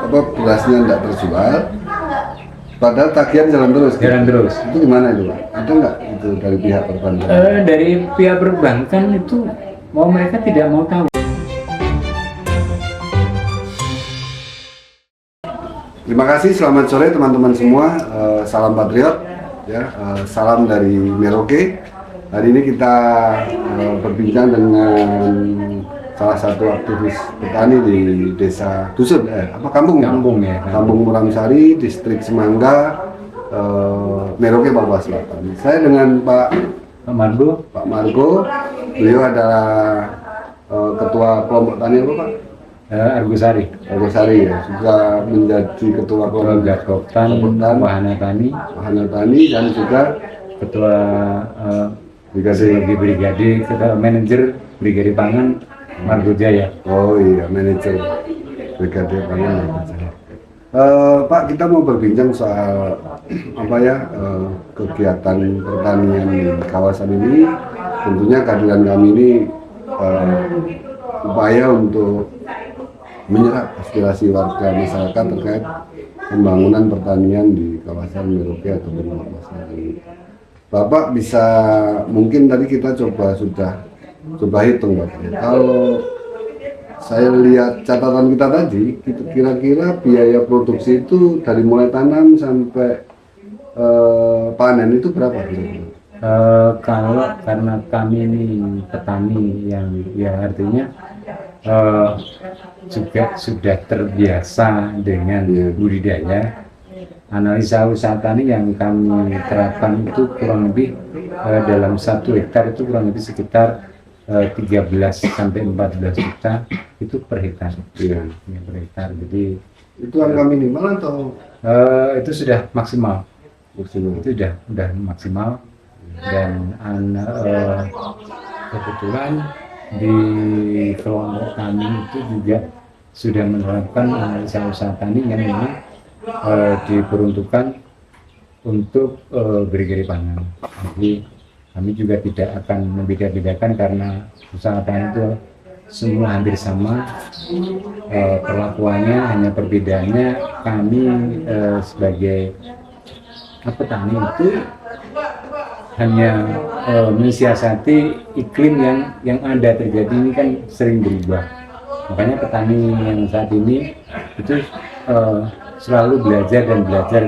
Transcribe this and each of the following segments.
apa berasnya tidak terjual, padahal tagihan jalan terus. Jalan terus. Itu gimana itu Pak? Ada nggak itu dari pihak perbankan? Dari pihak perbankan itu mereka tidak mau tahu. Terima kasih, selamat sore teman-teman semua. Salam Patriot, ya, salam dari Merauke. Hari ini kita berbincang dengan salah satu aktivis petani di desa Dusun, kampung Ya. Kampung Muramsari, distrik Semangga, Merauke, Papua Selatan. Saya dengan Pak Margo. Beliau adalah ketua kelompok tani apa Pak? Argosari Ya, juga menjadi ketua kelompok Wahana Tani dan juga ketua brigade ketua manajer brigade pangan Margo Jaya. Oh iya, manajer brigade pangan Margo Jaya. Pak, kita mau berbincang soal kegiatan pertanian di kawasan ini. Tentunya kehadiran kami ini upaya untuk menyerap aspirasi warga masyarakat terkait pembangunan pertanian di kawasan Merauke atau di Papua ini. Bapak bisa, mungkin tadi kita sudah coba hitung Bapak. Kalau saya lihat catatan kita tadi, kira-kira biaya produksi itu dari mulai tanam sampai panen itu berapa kira-kira? Kalau karena kami ini petani yang ya artinya juga sudah terbiasa dengan budidaya, analisa usaha tani yang kami terapkan itu kurang lebih dalam 1 hektar itu kurang lebih sekitar 13 sampai 14 juta itu per hektar. Ya, per hektar. Jadi itu angka minimal atau itu sudah maksimal. maksimal? Itu sudah maksimal. Dan kebetulan di kelompok kami itu juga sudah menerapkan analisa usaha tani yang memang diperuntukkan untuk brigade pangan. Jadi kami juga tidak akan membeda-bedakan karena usaha tani itu semua hampir sama perlakuannya, hanya perbedaannya kami sebagai petani itu hanya mensiasati iklim yang ada terjadi ini kan sering berubah. Makanya petani yang saat ini itu selalu belajar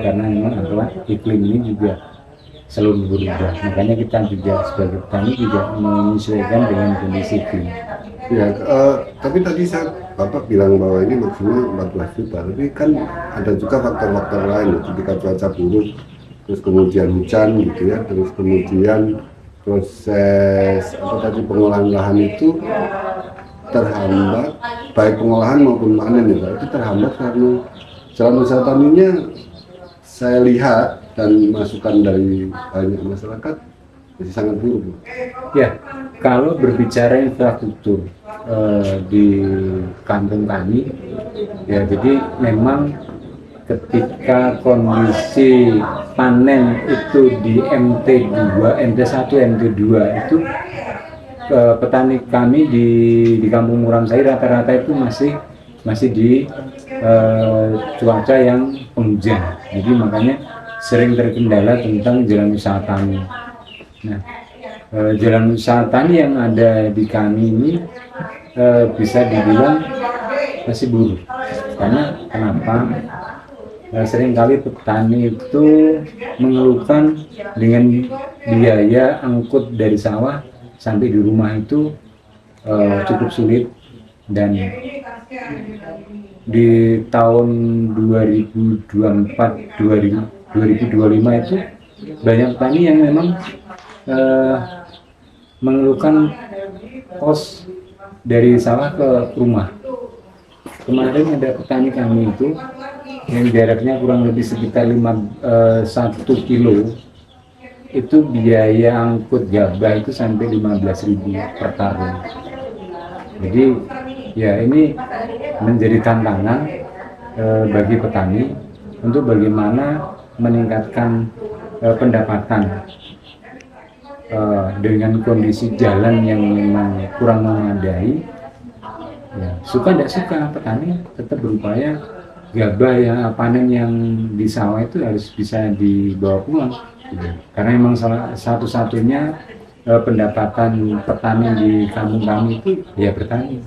karena memang adalah iklim ini juga selalu berubah. Makanya kita juga sebagai petani juga menyesuaikan dengan kondisi iklim. Ya, tapi tadi Bapak bilang bahwa ini maksimal 14 juta, tapi kan ada juga faktor-faktor lain ketika cuaca buruk, terus kemudian hujan gitu ya, terus kemudian proses pengolahan lahan itu terhambat, baik pengolahan maupun panen ya Pak, itu terhambat karena jalan usaha taninya saya lihat dan masukan dari banyak masyarakat masih sangat buruk. Ya, kalau berbicara infrastruktur di kampung kami, ya jadi memang ketika kondisi panen itu di MT2, MT1, MT2 itu petani kami di Kampung Muramsari rata-rata itu masih di cuaca yang penghujan. Jadi makanya sering terkendala tentang jalan usaha tani. Nah, jalan usaha tani yang ada di kami ini bisa dibilang masih buruk. Karena kenapa? Seringkali petani itu mengeluhkan dengan biaya angkut dari sawah sampai di rumah itu cukup sulit, dan di tahun 2024-2025 itu banyak petani yang memang mengeluhkan kos dari sawah ke rumah. Kemarin ada petani kami itu yang jaraknya kurang lebih sekitar 1 kilo, itu biaya angkut gabah itu sampai 15.000 per karung. Jadi ya ini menjadi tantangan bagi petani untuk bagaimana meningkatkan pendapatan dengan kondisi jalan yang memang kurang memadai. Ya, suka tidak suka petani tetap berupaya gabah yang panen yang di sawah itu harus bisa dibawa pulang. Karena memang salah satu-satunya pendapatan petani di kampung kami itu ya bertani.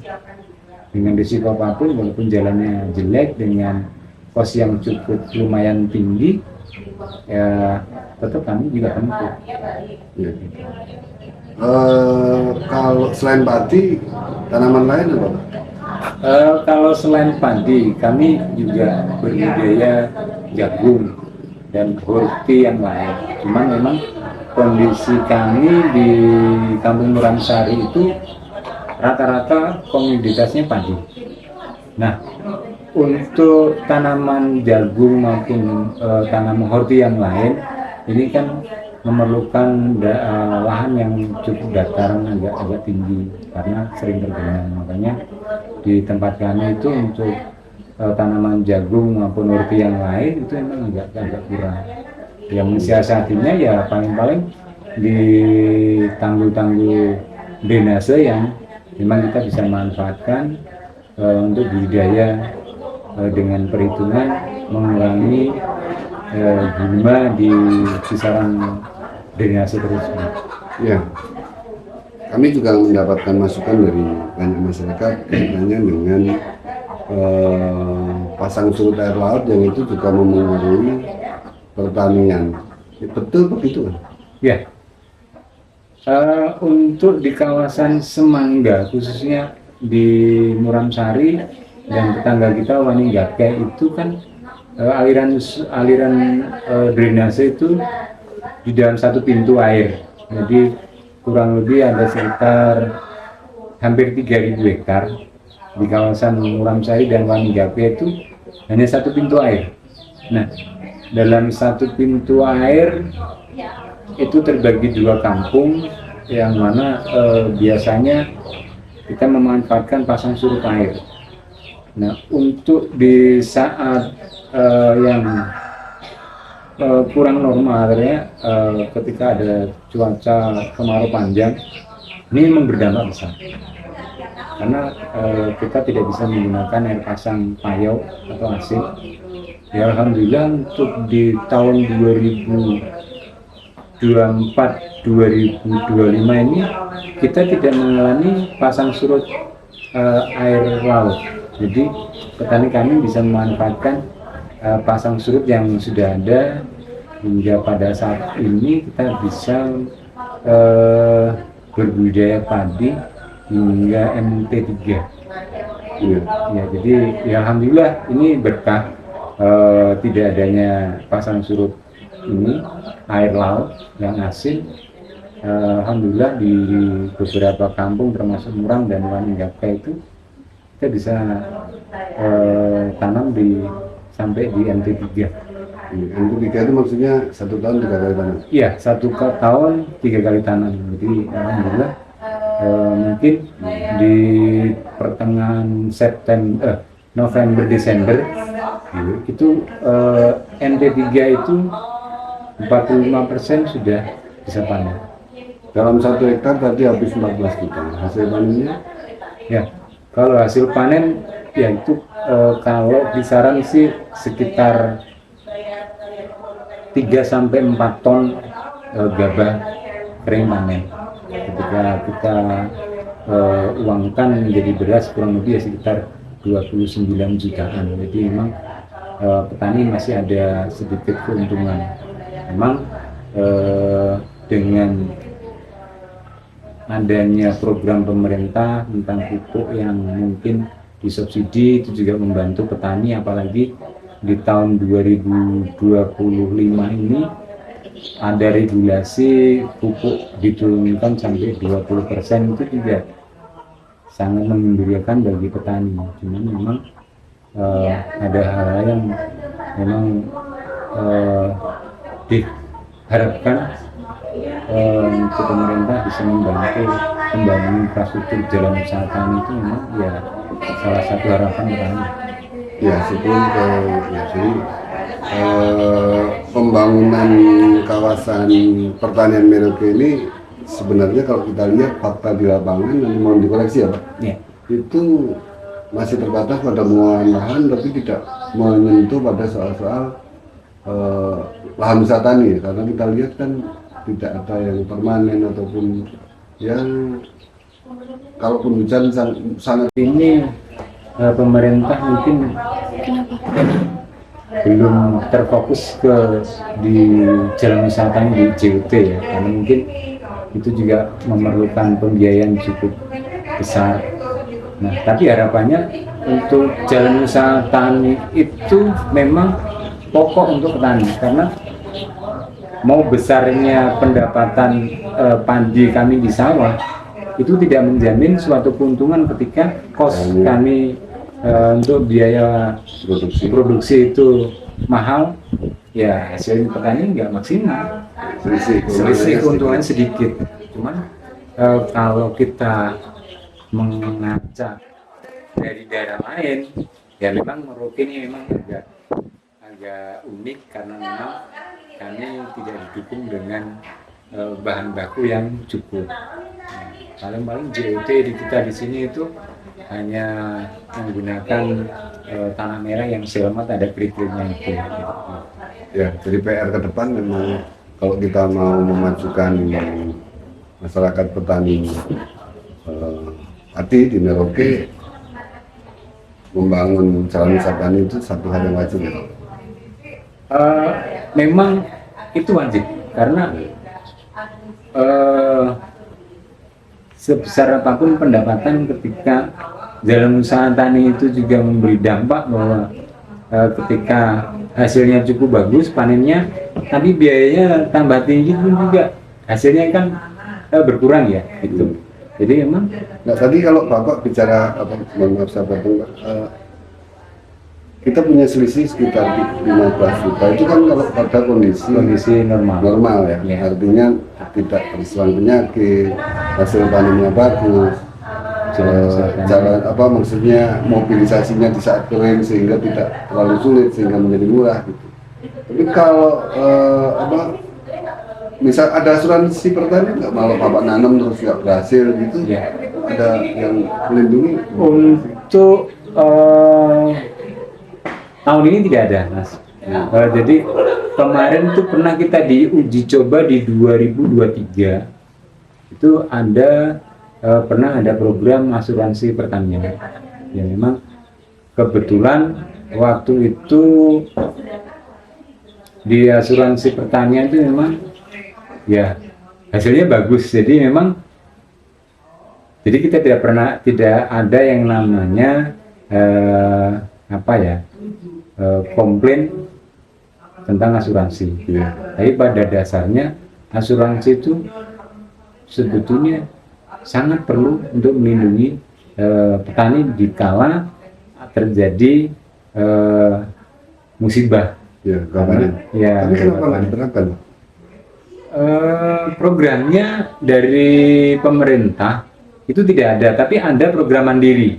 Dengan risiko apapun, walaupun jalannya jelek, dengan kos yang cukup lumayan tinggi, ya tetap kami juga tempuh. Ya. Kalau selain padi, tanaman lain apa Pak? Kalau selain padi, kami juga berbudidaya jagung dan horti yang lain. Cuman memang kondisi kami di Kampung Muramsari itu rata-rata komoditasnya padi. Nah, untuk tanaman jagung maupun tanaman horti yang lain, ini kan memerlukan lahan yang cukup dataran agak tinggi karena sering tergenang. Makanya di tempat kami itu untuk tanaman jagung maupun horti yang lain itu memang agak kurang. Yang mensiasatinya ya paling-paling di tanggul-tanggul drainase yang memang kita bisa manfaatkan untuk budidaya dengan perhitungan mengurangi gulma di kisaran drainase tersebut. Ya, kami juga mendapatkan masukan dari banyak masyarakat kaitannya dengan pasang surut air laut yang itu juga memengaruhi pertanian. Betul begitu kan? Ya, untuk di kawasan Semangga khususnya di Muramsari dan tetangga kita Waninggake itu kan aliran drainase itu di dalam satu pintu air. Jadi kurang lebih ada sekitar hampir 3.000 hektar di kawasan Muramsari dan Waninggake itu hanya satu pintu air. Nah, dalam satu pintu air itu terbagi 2 kampung yang mana biasanya kita memanfaatkan pasang surut air. Nah, untuk di saat yang kurang normal ya, ketika ada cuaca kemarau panjang, ini memang berdampak besar karena kita tidak bisa menggunakan air pasang payau atau asin. Ya alhamdulillah untuk di tahun 2024-2025 ini kita tidak mengalami pasang surut air laut. Jadi petani kami bisa memanfaatkan pasang surut yang sudah ada hingga pada saat ini kita bisa berbudidaya padi hingga MT3. Ya, jadi ya alhamdulillah ini berkah tidak adanya pasang surut ini air laut yang asin. Alhamdulillah di beberapa kampung termasuk Murang dan Waninggake itu kita bisa tanam sampai di MT3. MT3 itu maksudnya 1 tahun 3 kali tanam? Iya, 1 tahun 3 kali tanam. Jadi alhamdulillah mungkin di pertengahan November Desember itu MT3 itu 45% sudah bisa panen. Dalam 1 hektar tadi habis 14 juta. Hasil panennya? Ya, kalau hasil panen ya itu kalau kisaran sih sekitar 3-4 ton gabah kering panen. Ketika kita uangkan menjadi beras kurang lebih ya sekitar 29 jutaan. Jadi memang petani masih ada sedikit keuntungan. Memang dengan adanya program pemerintah tentang pupuk yang mungkin disubsidi itu juga membantu petani, apalagi di tahun 2025 ini ada regulasi pupuk diturunkan sampai 20%, itu juga sangat menggembirakan bagi petani. Cuman memang ada hal-hal yang memang diharapkan untuk pemerintah bisa membantu pembangunan infrastruktur jalan usaha tani, itu memang ya salah satu harapan petani. Ya, sebelum jadi pembangunan kawasan pertanian Merauke ini sebenarnya kalau kita lihat fakta di lapangan, dan mau dikoreksi ya Pak, Ya. itu masih terbatas pada pengelolaan lahan, tapi tidak menyentuh pada soal-soal lahan usaha tani, karena kita lihat kan tidak ada yang permanen ataupun yang kalaupun hujan sangat Ini pemerintah mungkin belum terfokus di jalan usaha tani di JUT ya, karena mungkin itu juga memerlukan pembiayaan cukup besar. Nah, tapi harapannya untuk jalan usaha tani itu memang pokok untuk petani, karena mau besarnya pendapatan padi kami di sawah itu tidak menjamin suatu keuntungan ketika kos kami untuk biaya produksi itu mahal, ya hasil petani nggak maksimal, selisih keuntungannya sedikit. Cuman kalau kita mengaca dari daerah lain, ya memang Merauke ini memang agak unik karena memang kami tidak didukung dengan bahan baku yang cukup. Paling JOT di kita di sini itu hanya menggunakan tanah merah yang selamat ada kriterianya itu. ya. Jadi PR ke depan memang kalau kita mau memajukan masyarakat petani padi di Merauke, membangun jalan usaha tani itu satu hal yang wajib ya. Memang itu wajib karena sebesar apapun pendapatan ketika jalan usaha tani itu juga memberi dampak bahwa ketika hasilnya cukup bagus panennya, tapi biayanya tambah tinggi pun juga hasilnya kan berkurang ya itu. Jadi memang tadi kalau Bapak bicara maaf saya potong, kita punya selisih sekitar 15 juta itu kan kalau pada kondisi normal ya. Artinya tidak terserang penyakit, hasil panennya bagus, jalan maksudnya mobilisasinya di saat kering sehingga tidak terlalu sulit sehingga menjadi murah gitu. Tapi kalau misal ada asuransi pertanian nggak, malah Bapak nanam terus nggak berhasil gitu ya, ada yang melindungi untuk tahun ini tidak ada, Mas. Jadi kemarin itu pernah kita diuji coba di 2023 itu pernah ada program asuransi pertanian. Ya memang kebetulan waktu itu di asuransi pertanian itu memang ya hasilnya bagus. Jadi memang kita tidak ada yang namanya komplain tentang asuransi. Tapi pada dasarnya asuransi itu sebetulnya sangat perlu untuk melindungi petani dikala terjadi musibah. Tapi kenapa nggak diterapkan? Programnya dari pemerintah itu tidak ada, tapi ada program mandiri.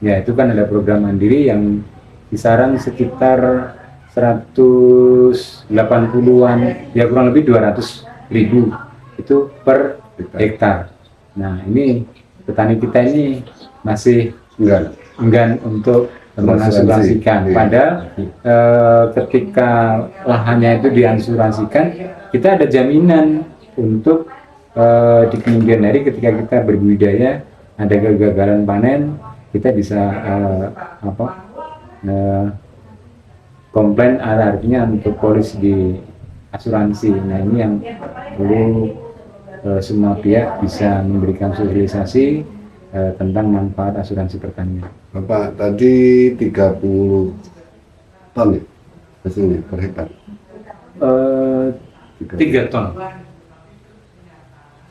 Ya itu kan ada program mandiri yang kisaran sekitar 180-an, ya kurang lebih 200.000 itu per hektar. Nah ini petani kita ini masih enggan untuk mengasuransikan. Padahal ketika lahannya itu diasuransikan, kita ada jaminan untuk di kemudian hari ketika kita berbudidaya ada kegagalan panen, kita bisa komplain, artinya untuk polis di asuransi. Nah ini yang perlu semua pihak bisa memberikan sosialisasi tentang manfaat asuransi pertanian. Bapak tadi 30 ton ya hasilnya per hektar? 3 ton.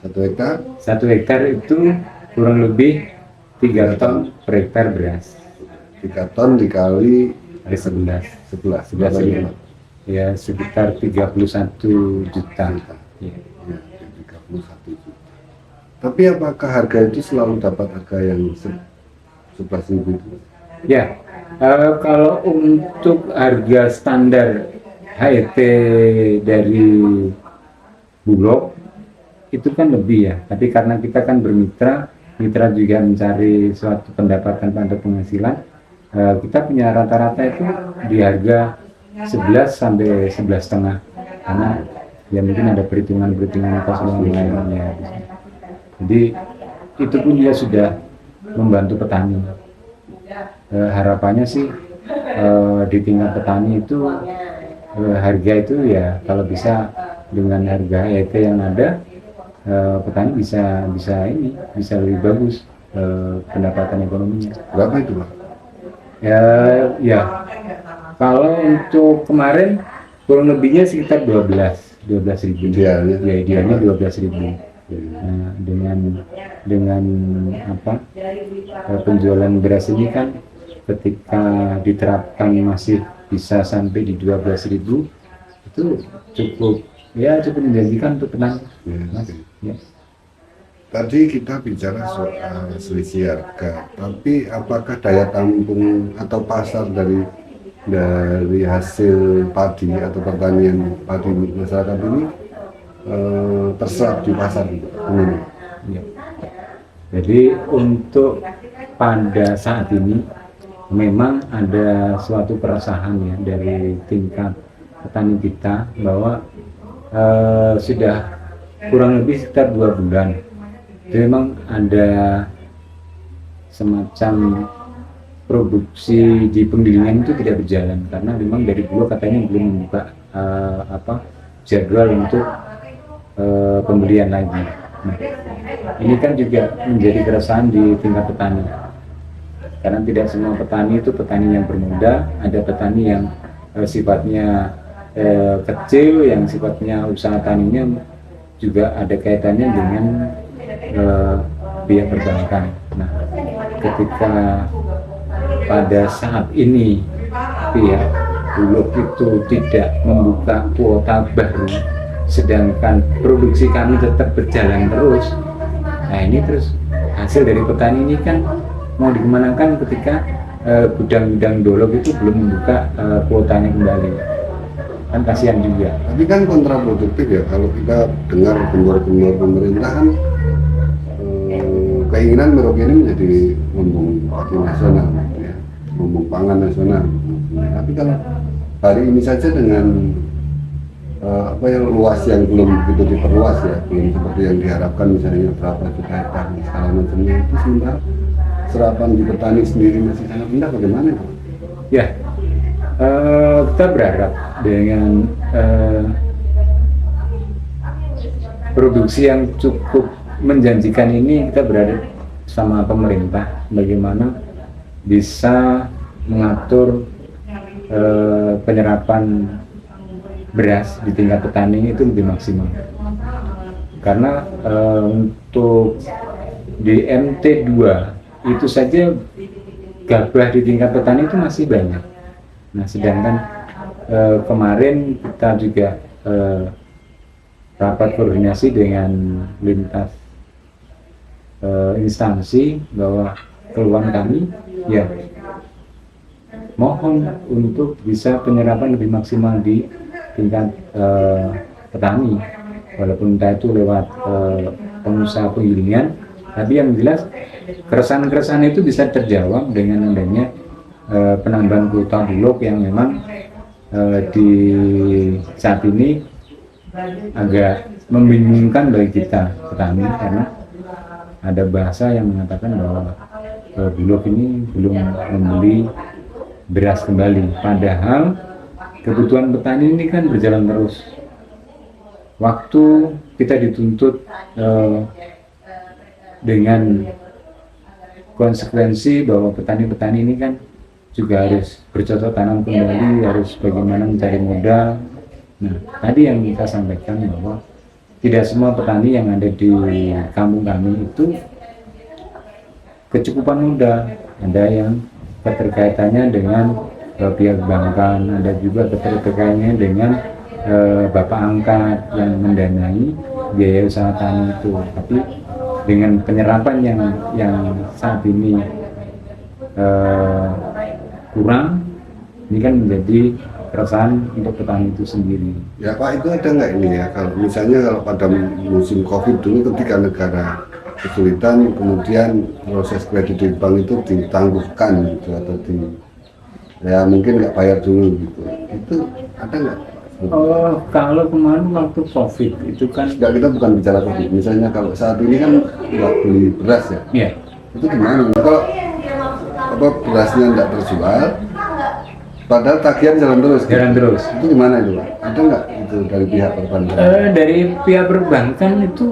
1 hektar? 1 hektar itu kurang lebih 3 ton per hektar beras. 3 ton dikali 11 ya sekitar 31 juta. Ya. 31 juta. Tapi apakah harga itu selalu dapat harga yang 11.000 itu? Ya, kalau untuk harga standar HET dari Bulog itu kan lebih ya. Tapi karena kita kan bermitra mitra juga mencari suatu pendapatan pada penghasilan, kita punya rata-rata itu di harga 11 sampai 11,5, karena ya mungkin ada perhitungan kos lainnya. Jadi itu pun dia sudah membantu petani. Harapannya sih di tingkat petani itu harga itu ya kalau bisa dengan harga HET yang ada, petani bisa lebih bagus pendapatan ekonominya. Berapa itu Pak? Ya kalau untuk kemarin kurang lebihnya sekitar 12.000. Idealnya. Ya idealnya 12.000. Nah, dengan penjualan beras ini kan ketika diterapkan masih bisa sampai di 12.000, itu cukup menjanjikan untuk petani. Ya. Tadi kita bicara soal selisih harga, tapi apakah daya tampung atau pasar dari hasil padi atau pertanian padi masyarakat ini terserap di pasar umum? Ya. Jadi untuk pada saat ini memang ada suatu keresahan ya dari tingkat petani kita bahwa sudah kurang lebih sekitar 2 bulan itu memang ada semacam produksi di penggilingan itu tidak berjalan karena memang dari dulu katanya belum membuka jadwal untuk pembelian lagi. Nah, ini kan juga menjadi keresahan di tingkat petani karena tidak semua petani itu petani yang bermodal, ada petani yang sifatnya kecil, yang sifatnya usaha taninya juga ada kaitannya dengan pihak perbankan. Nah, ketika pada saat ini pihak Bulog itu tidak membuka kuota baru, sedangkan produksi kami tetap berjalan terus. Nah ini terus hasil dari petani ini kan mau dikemanakan ketika gudang-gudang Dolog itu belum membuka kuotanya kembali, kan kasihan juga. Tapi kan kontraproduktif ya kalau kita dengar kendor-kendor pemerintah kan keinginan Merauke ini menjadi lumbung padi nasional, ya, lumbung pangan nasional. Tapi kalau hari ini saja dengan luas yang belum begitu diperluas ya, belum seperti yang diharapkan misalnya berapa juta hektar segala macamnya, itu sementara serapan di petani sendiri masih sangat rendah. Bagaimana Pak? Ya, kita berharap dengan produksi yang cukup menjanjikan ini, kita berharap sama pemerintah bagaimana bisa mengatur penyerapan beras di tingkat petani itu lebih maksimal. Karena untuk di MT2 itu saja gabah di tingkat petani itu masih banyak. Nah, sedangkan kemarin kita juga rapat koordinasi dengan lintas instansi bahwa keluhan kami ya mohon untuk bisa penyerapan lebih maksimal di tingkat petani, walaupun entah itu lewat pengusaha penggilingan, tapi yang jelas keresahan-keresahan itu bisa terjawab dengan adanya penambahan kuota Bulog yang memang di saat ini agak membingungkan bagi kita petani, karena ada bahasa yang mengatakan bahwa Bulog ini belum membeli beras kembali, padahal kebutuhan petani ini kan berjalan terus. Waktu kita dituntut dengan konsekuensi bahwa petani-petani ini kan juga harus bercocok tanam kembali, harus bagaimana mencari modal. Nah, tadi yang kita sampaikan bahwa tidak semua petani yang ada di kampung kami itu kecukupan modal. Ada yang keterkaitannya dengan pihak bankan, ada juga keterkaitannya dengan bapak angkat yang mendanai biaya usaha tani itu. Tapi dengan penyerapan yang saat ini kurang, ini kan menjadi keresahan untuk petani itu sendiri. Ya Pak, itu ada nggak ini ya, kalau misalnya kalau pada musim COVID dulu ketika negara kesulitan, kemudian proses kredit di bank itu ditangguhkan gitu, atau ya mungkin nggak bayar dulu gitu, itu ada nggak? Oh, kalau kemarin waktu COVID itu kan, Nggak, kita bukan bicara COVID, misalnya kalau saat ini kan nggak beli beras ya, ya, itu gimana? Kalau apa berasnya nggak terjual, padahal tagihan jalan terus, gitu. jalan terus. Itu gimana itu, Pak? Ada nggak itu dari pihak perbankan? Dari pihak perbankan itu,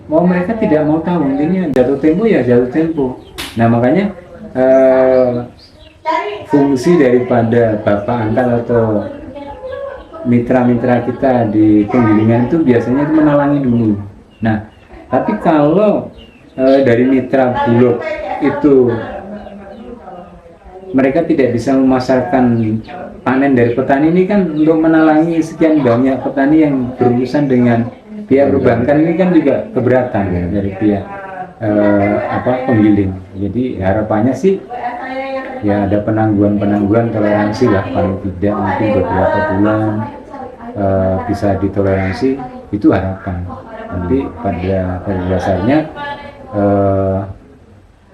mau mereka tidak mau tahu, intinya jatuh tempo ya jatuh tempo. Nah makanya fungsi daripada bapak angkat atau mitra-mitra kita di penggilingan itu biasanya itu menalangi dulu. Nah, tapi kalau dari mitra Bulog itu mereka tidak bisa memasarkan panen dari petani, ini kan untuk menalangi sekian banyak petani yang berurusan dengan pihak perbankan, ini kan juga keberatan ya, dari pihak penggiling. Jadi harapannya sih ya ada penangguhan toleransi lah, paling tidak mungkin beberapa bulan bisa ditoleransi, itu harapan. Nanti pada dasarnya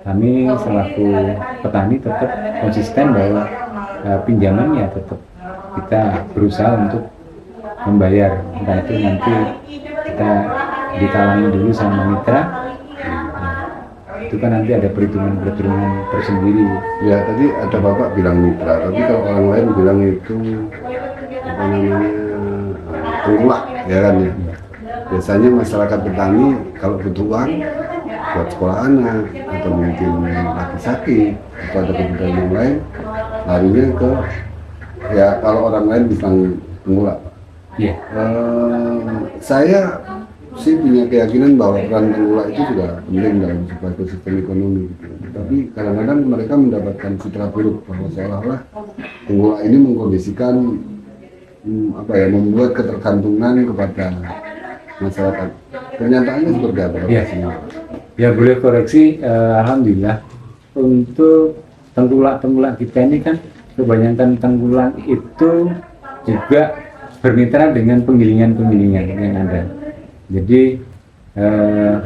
kami selaku petani tetap konsisten bahwa pinjaman ya tetap kita berusaha untuk membayar, entah itu nanti kita ditalangi dulu sama mitra. Itu kan nanti ada perhitungan tersendiri. Ya tadi ada bapak bilang mitra, tapi kalau orang lain bilang itu apa namanya tengkulak ya kan ya. Biasanya masyarakat petani kalau butuh uang buat sekolah anak atau mungkin lagi sakit atau ada kebutuhan yang lain, larinya ke ya kalau orang lain bilang tengkulak. Iya. Saya sih punya keyakinan bahwa peran tengkulak itu juga penting dalam sebuah ekosistem ekonomi gitu. Tapi kadang-kadang mereka mendapatkan citra buruk bahwa seolah-olah tengkulak ini mengkondisikan membuat ketergantungan kepada masyarakat. Kenyataannya seperti apa? Ya, ya boleh koreksi. Alhamdulillah untuk tengkulak kita ini kan kebanyakan tengkulak itu juga bermitra dengan penggilingan yang ada. Jadi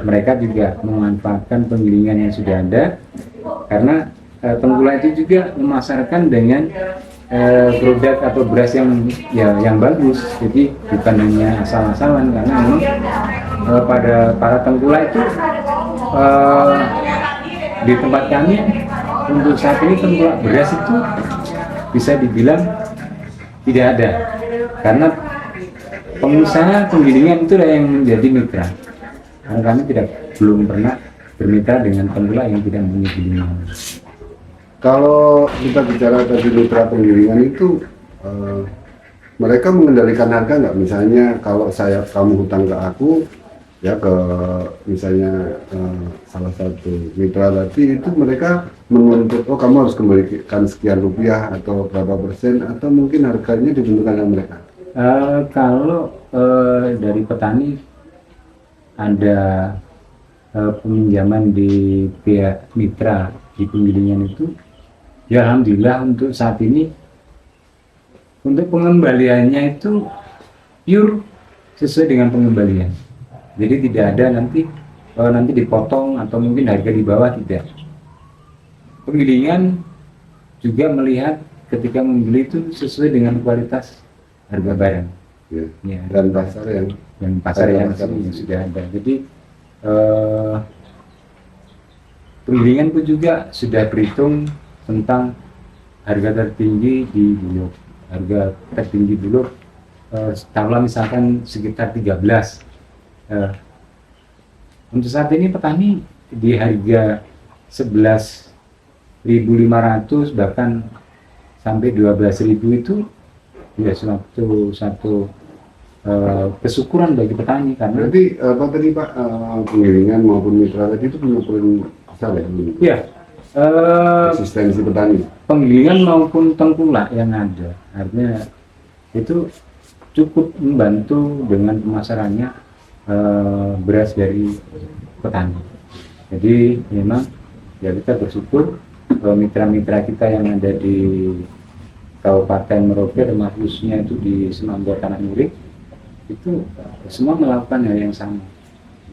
mereka juga memanfaatkan penggilingan yang sudah ada, karena tengkulak itu juga memasarkan dengan produk atau beras yang bagus. Jadi bukan hanya asal-asalan, karena memang pada para tengkulak itu di tempat kami untuk saat ini tengkulak beras itu bisa dibilang tidak ada, karena pengusaha penggilingan itu yang menjadi mitra. Karena kami belum pernah bermitra dengan tengkulak yang tidak mempunyai gilingan. Kalau kita bicara tadi mitra penggilingan itu, mereka mengendalikan harga nggak? Misalnya kalau kamu hutang ke aku, ya ke misalnya salah satu mitra tadi itu mereka menuntut, oh kamu harus kembalikan sekian rupiah atau berapa persen, atau mungkin harganya ditentukan oleh mereka. Kalau dari petani ada peminjaman di pihak mitra di penggilingan itu, ya alhamdulillah untuk saat ini untuk pengembaliannya itu pure sesuai dengan pengembalian. Jadi tidak ada nanti dipotong atau mungkin harga di bawah, tidak. Penggilingan juga melihat ketika membeli itu sesuai dengan kualitas harga barang. Ya. Dan pasar yang sudah ada. Jadi penggilingan pun juga sudah berhitung tentang harga tertinggi di Bulog. Harga tertinggi Bulog taruhlah misalkan sekitar 13. Untuk saat ini petani di harga 11.500 bahkan sampai 12.000 itu ya satu kesyukuran bagi petani, karena berarti apa tadi Pak, penggilingan maupun mitra tadi itu punya peran besar ya? Iya. Eksistensi petani. Penggilingan maupun tengkulak yang ada, artinya itu cukup membantu dengan pemasarannya beras dari petani. Jadi memang ya kita bersyukur mitra-mitra kita yang ada di Kabupaten Merauke, khususnya itu di Semambau Tanah Milik, itu semua melakukan hal yang sama.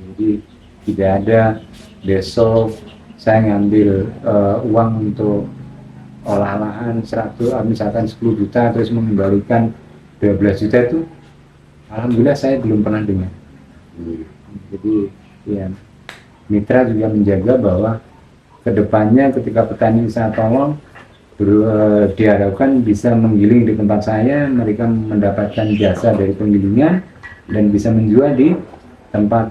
Jadi tidak ada besok saya ngambil uang untuk olah lahan 100, misalkan 10 juta terus mengembalikan 12 juta itu alhamdulillah saya belum pernah dengar. Jadi ya mitra juga menjaga bahwa kedepannya ketika petani saya tolong diharapkan bisa menggiling di tempat saya, mereka mendapatkan jasa dari penggilingan dan bisa menjual di tempat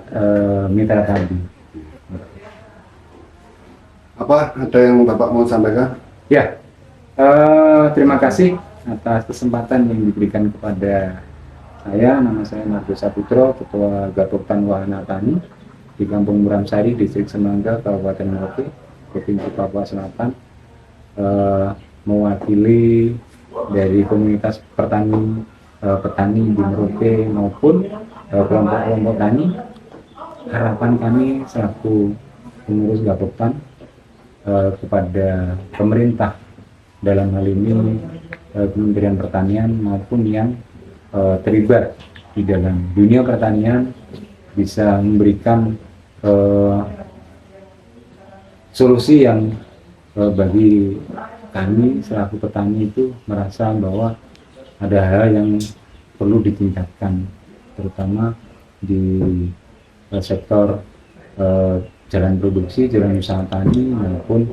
mitra tadi. Apa ada yang Bapak mau sampaikan? Ya, terima kasih atas kesempatan yang diberikan kepada saya. Nama saya Margo Saputro, Ketua Gapoktan Wahana Tani di Kampung Muramsari, Distrik Semangga, Kabupaten Merauke, Provinsi Papua Selatan, mewakili dari komunitas petani di Merauke maupun kelompok-kelompok tani. Harapan kami selaku pengurus Gapoktan kepada pemerintah dalam hal ini Kementerian Pertanian maupun yang terlibat di dalam dunia pertanian bisa memberikan solusi yang bagi kami selaku petani itu merasa bahwa ada hal yang perlu ditingkatkan, terutama di sektor jalan produksi, jalan usaha tani maupun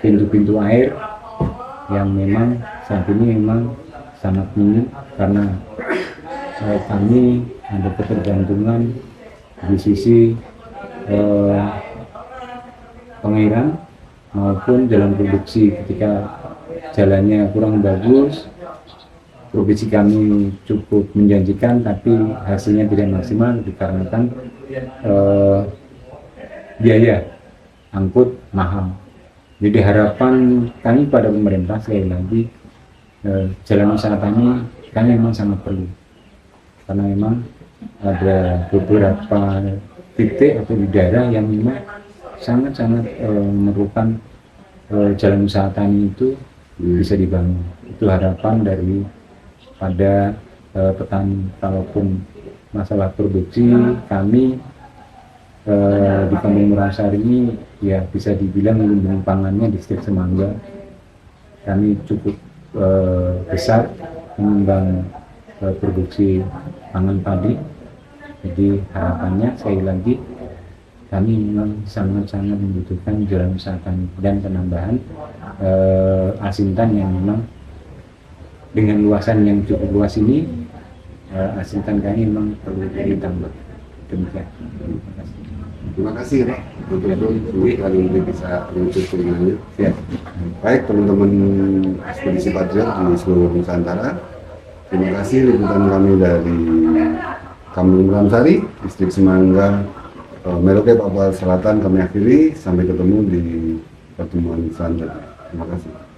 pintu-pintu air yang memang saat ini memang sangat minim karena kami ada ketergantungan di sisi pengairan maupun jalan produksi. Ketika jalannya kurang bagus, produksi kami cukup menjanjikan tapi hasilnya tidak maksimal dikarenakan biaya angkut mahal. Jadi harapan kami pada pemerintah sekali lagi jalan usaha tani kami memang sangat perlu karena memang ada beberapa titik atau di daerah yang memang sangat-sangat memerlukan jalan usaha tani itu bisa dibangun. Itu harapan dari pada petani. Kalaupun masalah produksi kami di Kampung Muramsari ini ya bisa dibilang lumbung pangannya Distrik Semangga kami cukup besar mengembang produksi pangan padi. Jadi harapannya sekali lagi kami memang sangat-sangat membutuhkan jalan usaha tani dan penambahan asintan yang memang dengan luasan yang cukup luas ini asintan kami memang perlu ditambah. Demikian. Terima kasih Pak. Betul-betul kali ini bisa menuju kelingannya. Ya. Baik teman-teman ekspedisi Patriot di seluruh Nusantara. Terima kasih liputan kami dari Kampung Muramsari, Distrik Semangga, Merauke, Papua Selatan kami akhiri. Sampai ketemu di pertemuan selanjutnya. Terima kasih.